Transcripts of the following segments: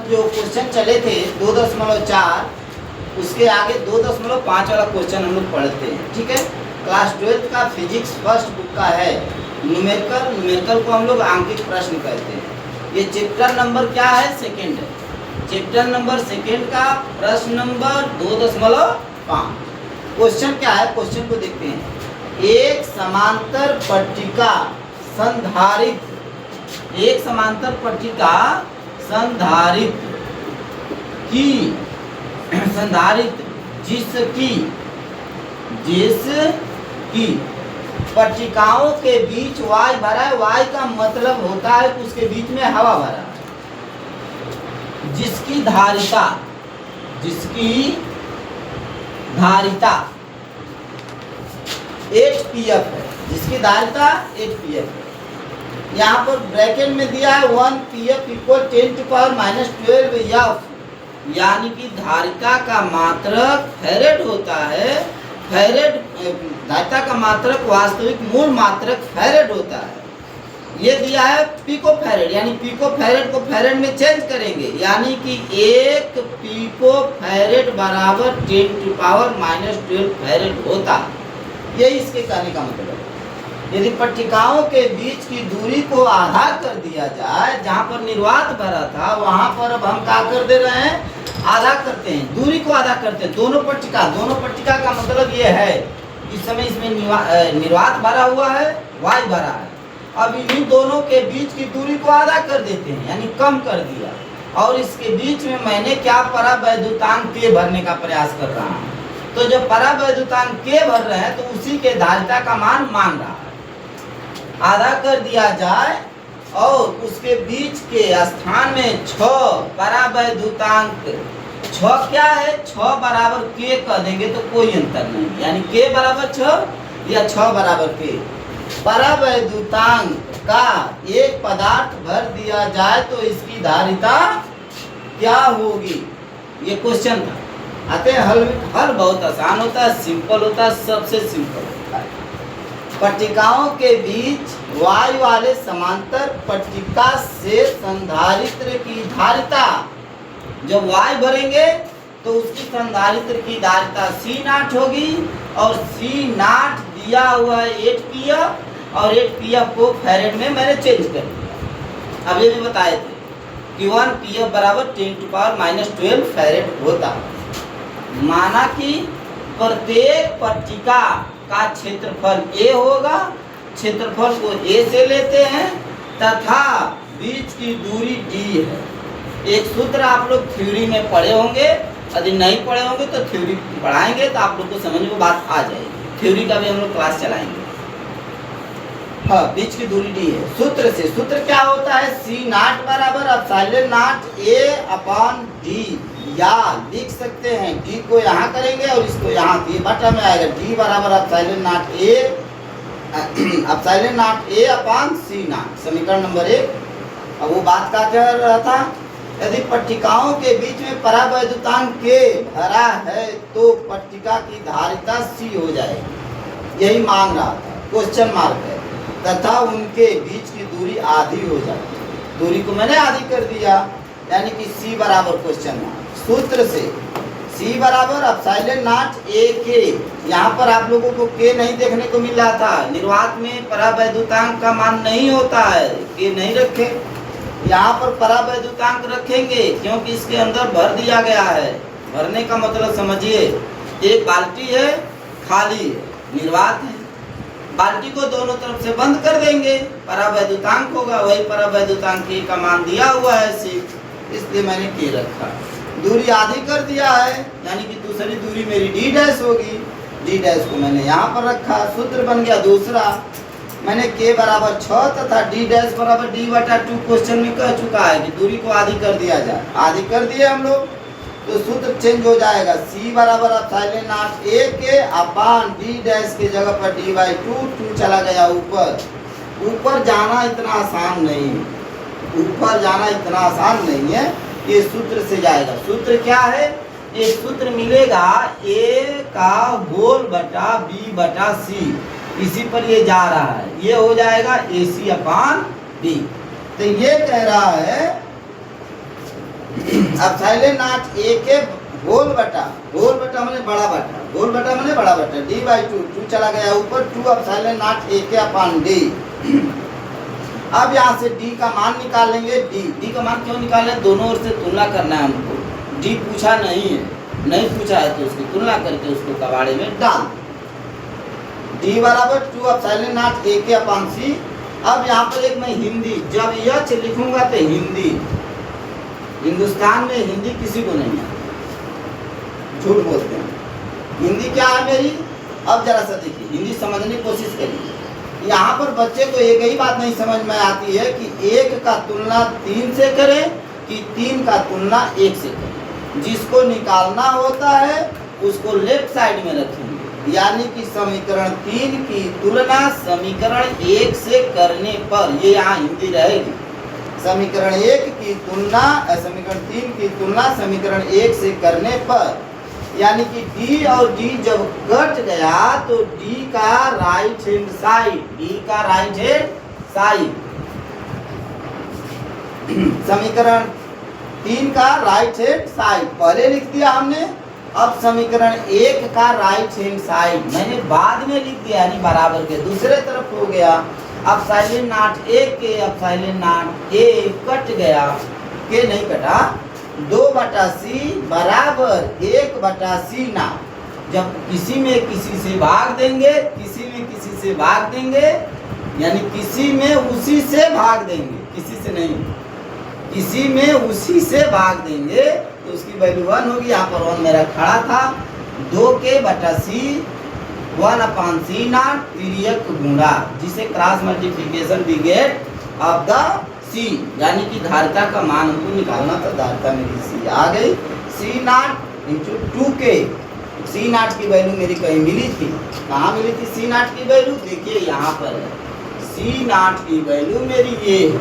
जो क्वेश्चन चले थे 2.4, उसके आगे 2.5 वाला क्वेश्चन हम लोग पढ़ते हैं, ठीक है। क्लास 12 का फिजिक्स फर्स्ट बुक का है न्यूमेरिकल को हम लोग आंकिक प्रश्न कहते हैं। ये चैप्टर नंबर क्या है? सेकेंड है। चैप्टर नंबर सेकेंड का प्रश्न नंबर 2.5। क्वेश्चन क्या है? क्वेश्चन को देखते हैं। एक समांतर पट्टिका संधारित जिसकी पट्टिकाओं के बीच वाय भरा है। वाय का मतलब होता है कि उसके बीच में हवा भरा है। जिसकी धारिता HPF है। जिसकी धारिता HPF है। यहाँ पर ब्रैकेट में दिया है 1 PF = 10⁻12 F, यानी कि धारिता का मात्रक फैरेड होता है। धारिता का मात्रक वास्तविक मूल मात्रक फैरेड होता है। ये दिया है पिको फैरेड, यानी पिको फैरेड को फैरेड में चेंज करेंगे, यानी कि 1 पिको फैरेड बराबर 10⁻12 फैरेड होता है। यही इसके कहने का मतलब है। यदि पट्टिकाओं के बीच की दूरी को आधा कर दिया जाए, जहाँ पर निर्वात भरा था वहाँ पर अब हम क्या कर दे रहे हैं? आधा करते हैं, दूरी को आधा करते हैं। दोनों पट्टिका का मतलब ये है इस समय इसमें निर्वात भरा हुआ है, वायु भरा है। अब इन दोनों के बीच की दूरी को आधा कर देते हैं, यानी कम कर दिया। और इसके बीच में मैंने क्या परावैद्युतांक के भरने का प्रयास कर रहा हूँ। तो जब परावैद्युतांक के भर रहे हैं तो उसी के धारिता का मान मांग रहा है। आधा कर दिया जाए और उसके बीच के स्थान में 6 परावैद्युतांक 6 क्या है? 6 बराबर के कह देंगे तो कोई अंतर नहीं, यानी के बराबर 6 या 6 बराबर के। परावैद्युतांक का एक पदार्थ भर दिया जाए तो इसकी धारिता क्या होगी? ये क्वेश्चन था। आते हल बहुत आसान होता है, सिंपल होता है, सबसे सिंपल होता है। पट्टिकाओं के बीच वायु वाले समांतर पट्टिका से संधारित्र की धारिता, जब वायु भरेंगे तो उसकी संधारित्र की धारिता C0 होगी। और C0 दिया हुआ है 8PF, और 8PF को फैरेड में मैंने चेंज कर दिया। अब ये भी बताए थे कि 1 PF बराबर 10⁻12 फैरेड होता है। माना कि प्रत्येक पट्टिका का क्षेत्रफल A होगा, क्षेत्रफल को A से लेते हैं, तथा बीच की दूरी D है। एक सूत्र आप लोग थ्योरी में पढ़े होंगे, यदि नहीं पढ़े होंगे तो थ्योरी पढ़ाएंगे तो आप लोग को समझ में बात आ जाएगी। थ्योरी का भी हम लोग क्लास चलाएंगे। हाँ, बीच की दूरी D है। सूत्र क्या होता है? C0 बराबर ε0A/D, या लिख सकते हैं D को यहाँ करेंगे और इसको यहाँ, ये बटा में आएगा। D बराबर ε0A/C0, समीकरण नंबर 1। अब वो बात का कह रहा था, यदि पट्टिकाओं के बीच में परावैद्युतांक के भरा है तो पट्टिका की धारिता C हो जाएगी। यही मांग रहा था, क्वेश्चन मार्क है। तथा उनके बीच की दूरी आधी हो जाती है। दूरी को मैंने आधी कर दिया, यानी कि C बराबर क्वेश्चन मार्क। सूत्र से C बराबर ε0A/K। यहाँ पर आप लोगों को K नहीं देखने को मिल रहा था। निर्वात में परावैद्युतांक का मान नहीं होता है, K नहीं रखे। यहाँ पर परावैद्युतांक रखेंगे क्योंकि इसके अंदर भर दिया गया है। भरने का मतलब समझिए, एक बाल्टी है, खाली है, निर्वात है। बाल्टी को दोनों तरफ से बंद कर देंगे, परावैद्युतांक होगा, वही परावैद्युतांक K का मान दिया हुआ है C, इसलिए मैंने K रखा। दूरी आधी कर दिया है, यानी कि दूसरी दूरी मेरी D' होगी। D' को मैंने यहाँ पर रखा, सूत्र बन गया दूसरा। मैंने K बराबर 6 तथा D' बराबर D/2 क्वेश्चन में कह चुका है कि दूरी को आधी कर दिया जाए। आधी कर दिए हम लोग तो सूत्र चेंज हो जाएगा। C बराबर ε0A/D' की जगह पर D/2, 2 चला गया ऊपर जाना इतना आसान नहीं है। ऊपर जाना इतना आसान नहीं है, ये सूत्र से जाएगा। सूत्र क्या है? एक सूत्र मिलेगा A का होल बटा B/C, इसी पर ये जा रहा है, ये हो जाएगा AC/B। तो ये कह रहा है एप्सिलॉन नॉट ए के होल बटा मैंने बड़ा बटा, होल बटा मैंने बड़ा बटा, डी बाई टू चला गया ऊपर, 2 एप्सिलॉन नॉट ए के अपॉन डी। अब यहाँ से डी का मान निकाल लेंगे। डी का मान क्यों निकालें? दोनों ओर से तुलना करना है हमको। डी पूछा नहीं है तो उसकी तुलना करके उसको कबाड़े में डाल। डी बराबर 2 एप्सिलॉन नॉट ए के अपॉन सी। अब यहाँ पर एक मैं हिंदी, जब यच लिखूंगा तो हिंदी, हिंदुस्तान में हिंदी किसी को नहीं है, झूठ बोलते हैं। हिंदी क्या है मेरी? अब जरा सा देखिए, हिंदी समझने की कोशिश करिए। यहाँ पर बच्चे को एक ही बात नहीं समझ में आती है कि 1 का तुलना 3 से करें कि 3 का तुलना 1 से करें। जिसको निकालना होता है उसको लेफ्ट साइड में रखेंगे, यानी कि समीकरण 3 की तुलना समीकरण 1 से करने पर, ये यहाँ हिंदी रहेगी। समीकरण 1 की तुलना समीकरण 3 की तुलना समीकरण 1 से करने पर, यानी कि डी और डी जब कट गया तो डी का राइट हैंड साइड, समीकरण 3 का राइट हैंड साइड पहले लिख दिया हमने। अब समीकरण 1 का राइट हैंड साइड मैंने बाद में लिख दिया, यानी बराबर के दूसरे तरफ हो गया। एप्सिलॉन नॉट ए के एप्सिलॉन नॉट ए कट गया, के नहीं कटा, 2/c बराबर 1/c ना। जब किसी में किसी से भाग देंगे, यानी किसी में उसी से भाग देंगे, किसी से नहीं, किसी में उसी से भाग देंगे तो उसकी वैल्यू 1 होगी। यहाँ पर 1 मेरा खड़ा था, 2k/c 1/c नॉट तिर्यक गुणा, जिसे cross multiplication we get of the C, यानी कि धारिता का मान हमको निकालना था। धारिता मेरी सी आ गई, C naught into 2k। C naught की वैल्यू मेरी कहीं मिली थी, कहाँ मिली थी सी नॉट की वैल्यू? देखिए यहाँ पर है, सी नॉट की वैल्यू मेरी ये है।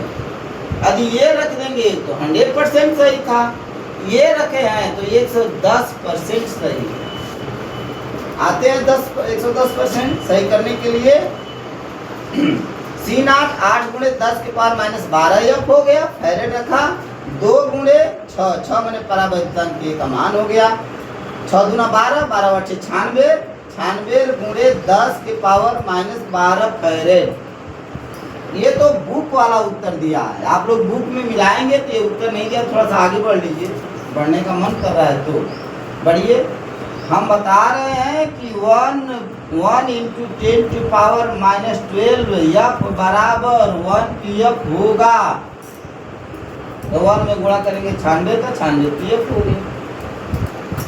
यदि ये रख देंगे तो 100% सही था, ये रखे हैं तो 110% सही है। आते हैं 110% सही करने के लिए। सी नॉट 8 गुणे 10 के पावर माइनस 12 एफ हो गया, फैरेड रखा, 2 गुणे 6 मैंने परावर्तन के का मान हो गया, 6 दूना 12, 12/6 96, 96 गुणे 10 के पावर माइनस 12 फैरेड। ये तो बुक वाला उत्तर दिया है, आप लोग बुक में मिलाएंगे तो ये उत्तर नहीं दिया। थोड़ा सा आगे बढ़ लीजिए, बढ़ने का मन कर रहा है तो बढ़िए। हम बता रहे हैं कि 1 × 10⁻⁻12 एफ बराबर 1 pf होगा। तो 1 में गुणा करेंगे 96 का, 96 pf हो गया।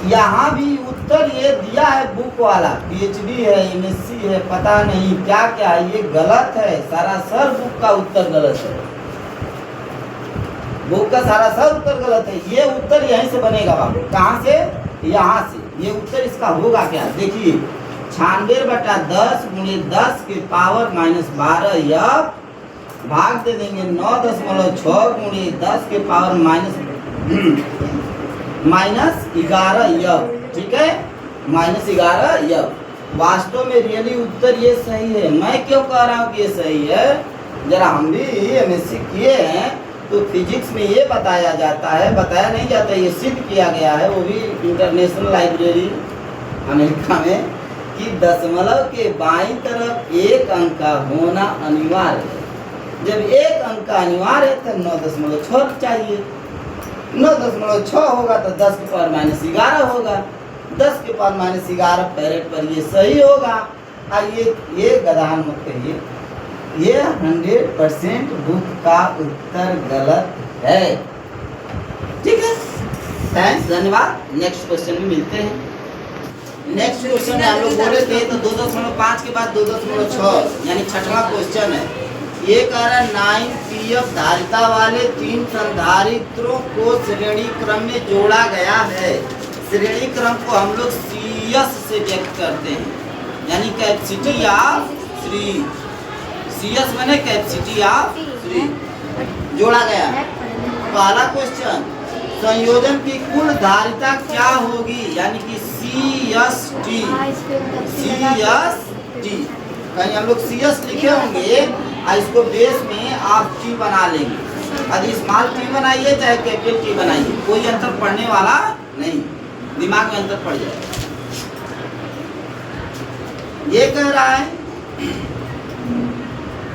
यहाँ भी उत्तर ये दिया है बुक वाला, PhD है, MSc है, पता नहीं क्या क्या, ये गलत है। सरासर बुक का उत्तर गलत है, बुक का सरासर उत्तर गलत है। ये उत्तर यहीं से बनेगा बाबू, कहाँ से? यहाँ से। ये उत्तर इसका होगा क्या? देखिए 96/10 गुणे 10 के पावर माइनस 12 एफ भाग दे देंगे 9.6 गुणे 10 के पावर माइनस 11 एफ, ठीक है, -11 एफ। वास्तव में रियली उत्तर ये सही है। मैं क्यों कह रहा हूँ कि ये सही है? जरा हम भी MSc किए हैं तो फिजिक्स में ये बताया जाता है, बताया नहीं जाता, ये सिद्ध किया गया है, वो भी इंटरनेशनल लाइब्रेरी अमेरिका में, कि दशमलव के बाईं तरफ 1 अंक का होना अनिवार्य है। जब 1 अंक का अनिवार्य है तो 9.6 चाहिए, 9.6 होगा तो 10 के पावर माइनस 11 होगा, 10 के पावर माइनस 11 फैरेड पर ये सही होगा। ये गदान मत कहिए, ये 100% बुक का उत्तर गलत है, ठीक है। थैंक्स, धन्यवाद। नेक्स्ट क्वेश्चन में मिलते हैं। नेक्स्ट क्वेश्चन हम लोग बोले थे तो 2.5 के बाद 2.6 यानी 6वां क्वेश्चन है। ये कह रहा है 9 pf धारिता वाले 3 संधारित्रों को श्रेणी क्रम में जोड़ा गया है। श्रेणी क्रम को हम लोग CS से व्यक्त करते हैं, यानी कैपेसिटी ऑफ 3। CS मैंने कैपेसिटी ऑफ 3 जोड़ा गया। पहला क्वेश्चन, संयोजन की कुल धारिता क्या होगी, यानी कि CST। कहीं हम लोग CS लिखे होंगे और इसको बेस में आप T बना लेंगे, यदि स्मॉल टी बनाइए चाहे कैपिटल टी बनाइए, कोई अंतर पड़ने वाला नहीं, दिमाग में अंतर पड़ जाएगा। ये कह रहा है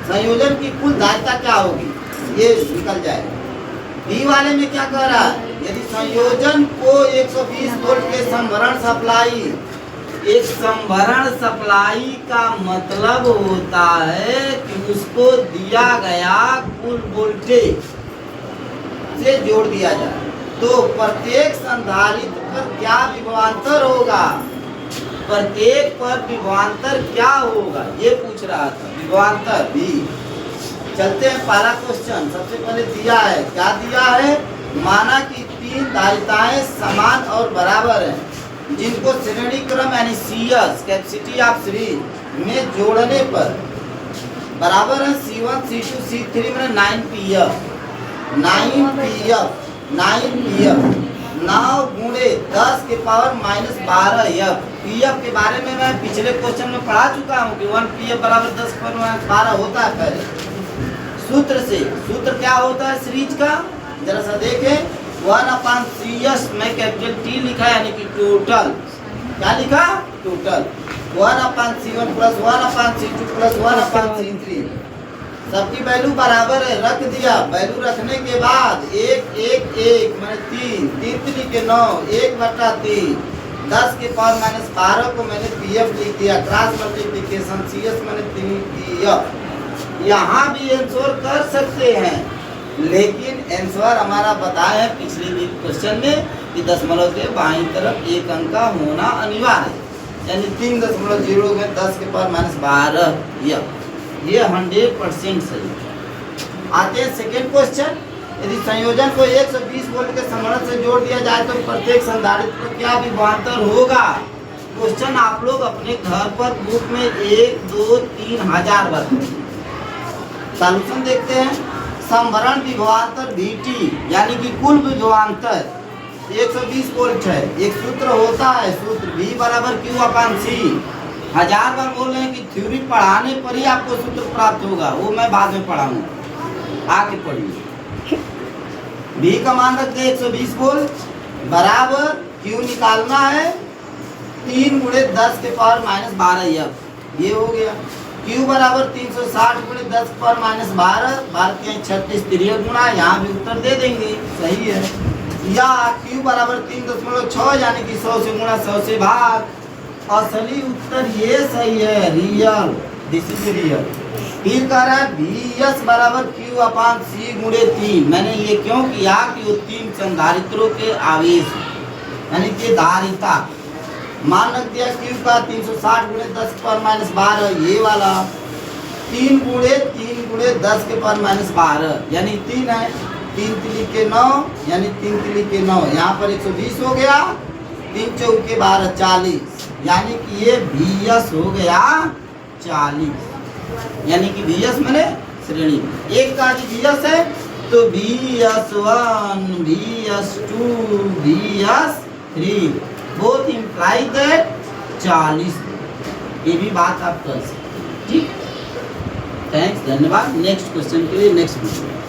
संयोजन की कुल धारिता क्या होगी, ये निकल जाएगा। बी वाले में क्या कह रहा है, यदि संयोजन को 120 वोल्ट के संभरण सप्लाई, एक संभरण सप्लाई का मतलब होता है कि उसको दिया गया कुल वोल्टेज से जोड़ दिया जाए, तो प्रत्येक संधारित्र पर क्या विभवांतर होगा, प्रत्येक पर विभवांतर क्या होगा, ये पूछ रहा था। विभवांतर भी चलते हैं, पहला क्वेश्चन सबसे पहले दिया है, क्या दिया है, माना कि तीन धारिताएं समान और बराबर हैं, जिनको श्रेणी क्रम यानी सीएस कैपेसिटी ऑफ सीरीज में जोड़ने पर बराबर है C1 C2 C3 में 9 pf 9 गुणे 10 के पावर -12 f। pf के बारे में मैं पिछले क्वेश्चन में पढ़ा चुका हूँ कि 1 pf बराबर 10 के पावर -12 होता है। पहले सूत्र से, सूत्र क्या होता है सीरीज का, जरा सा देखें, 1/CS में कैपिटल T लिखा यानी कि टोटल, क्या लिखा, total 1/C1 plus 1/C2 plus 1/C3, सबकी वैल्यू बराबर है, रख दिया। वैल्यू रखने के बाद 1 1 1 मैंने 3 3 के 9 1/3 10 के पावर -12 को मैंने pf लिख दिया, क्रॉस मल्टीप्लिकेशन CS मैंने 3 pf। यहाँ भी आंसर कर सकते हैं, लेकिन आंसर हमारा बताया है पिछले भी क्वेश्चन में कि दशमलव के बाईं तरफ एक अंक का होना अनिवार्य है, यानी 3.0 में 10 के पावर -12 ये 100% सही। आते हैं सेकेंड क्वेश्चन, यदि संयोजन को 120 वोल्ट के संगणक से जोड़ दिया जाए तो प्रत्येक संधारित्र पर क्या विभवांतर होगा। क्वेश्चन आप लोग अपने घर पर बुक में 1 2 3 हजार बार सॉल्यूशन देखते हैं। संभरण विभवांतर VT यानी कि कुल विभवांतर 120 वोल्ट है, एक सूत्र होता है, सूत्र V बराबर Q/C। हजार बार बोल रहे हैं कि थ्योरी पढ़ाने पर ही आपको सूत्र प्राप्त होगा, वो मैं बाद में पढ़ाऊंगा, आगे पढ़िए। V का मान रखते हैं 120 वोल्ट बराबर Q निकालना है 3 गुणे 10 के पावर -12 f, ये हो गया। Q बराबर 360 गुणे 10 के पावर -12, 36 3 गुणा, यहाँ भी उत्तर दे देंगे, सही है। या Q बराबर 3.6 यानी कि 100 से गुणा 100 से भाग, असली उत्तर ये सही है, रियल, दिस इज रियल। फिर कह रहा है VS बराबर Q/C गुणे 3, मैंने ये क्यों किया कि वो 3 संधारित्रों के आवेश यानी कि धारिता, मान रख दिया Q का 360 गुणे 10 के पावर -12, ये वाला 3 गुणे 10 के पावर -12 यानी 3 है, 3 3 के 9 यानी 3 3 के 9, यहाँ पर 120 हो गया, 3 4 के 12 40, यानी कि ये VS हो गया 40, यानी कि VS मैंने श्रेणी में एक का VS है तो VS1 VS2 VS3 both imply that 40, ये भी बात आप कर सकते हैं। ठीक, थैंक्स, धन्यवाद। नेक्स्ट क्वेश्चन के लिए नेक्स्ट वीडियो।